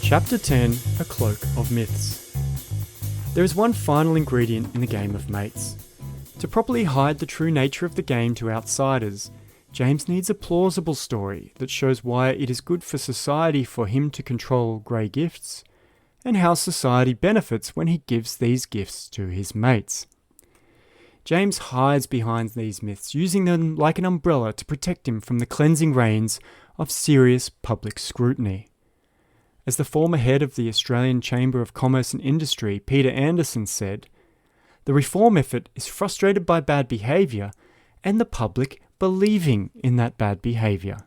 Chapter 10, A Cloak of Myths. There is one final ingredient in the game of mates. To properly hide the true nature of the game to outsiders, James needs a plausible story that shows why it is good for society for him to control grey gifts, and how society benefits when he gives these gifts to his mates. James hides behind these myths, using them like an umbrella to protect him from the cleansing rains of serious public scrutiny. As the former head of the Australian Chamber of Commerce and Industry, Peter Anderson, said, "The reform effort is frustrated by bad behaviour and the public believing in that bad behaviour."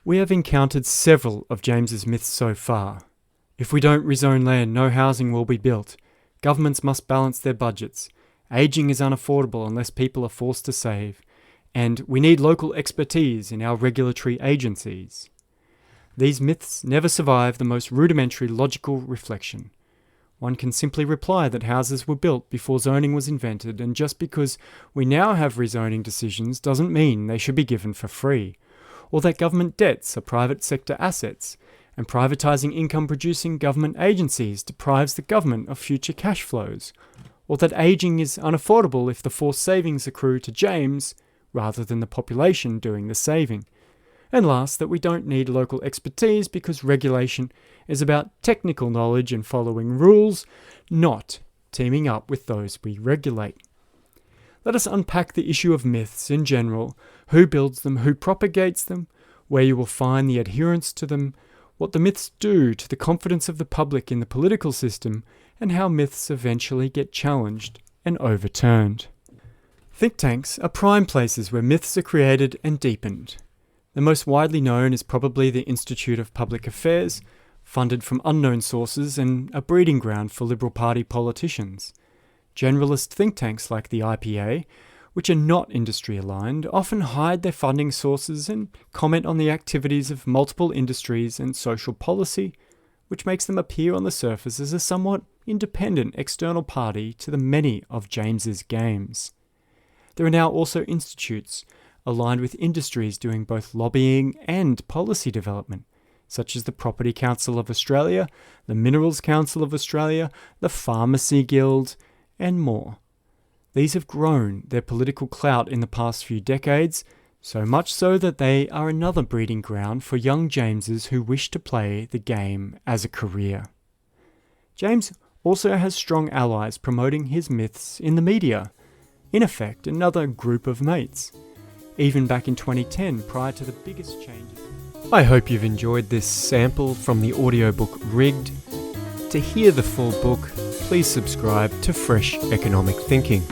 We have encountered several of James's myths so far. If we don't rezone land, no housing will be built. Governments must balance their budgets. Ageing is unaffordable unless people are forced to save. And we need local expertise in our regulatory agencies. These myths never survive the most rudimentary logical reflection. One can simply reply that houses were built before zoning was invented, and just because we now have rezoning decisions doesn't mean they should be given for free, or that government debts are private sector assets, and privatising income-producing government agencies deprives the government of future cash flows, or that ageing is unaffordable if the forced savings accrue to James rather than the population doing the saving. And last, that we don't need local expertise because regulation is about technical knowledge and following rules, not teaming up with those we regulate. Let us unpack the issue of myths in general, who builds them, who propagates them, where you will find the adherence to them, what the myths do to the confidence of the public in the political system, and how myths eventually get challenged and overturned. Think tanks are prime places where myths are created and deepened. The most widely known is probably the Institute of Public Affairs, funded from unknown sources and a breeding ground for Liberal Party politicians. Generalist think tanks like the IPA, which are not industry aligned, often hide their funding sources and comment on the activities of multiple industries and social policy, which makes them appear on the surface as a somewhat independent external party to the many of James's games. There are now also institutes aligned with industries doing both lobbying and policy development, such as the Property Council of Australia, the Minerals Council of Australia, the Pharmacy Guild, and more. These have grown their political clout in the past few decades, so much so that they are another breeding ground for young Jameses who wish to play the game as a career. James also has strong allies promoting his myths in the media, in effect another group of mates. Even back in 2010, prior to the biggest changes. I hope you've enjoyed this sample from the audiobook Rigged. To hear the full book, please subscribe to Fresh Economic Thinking.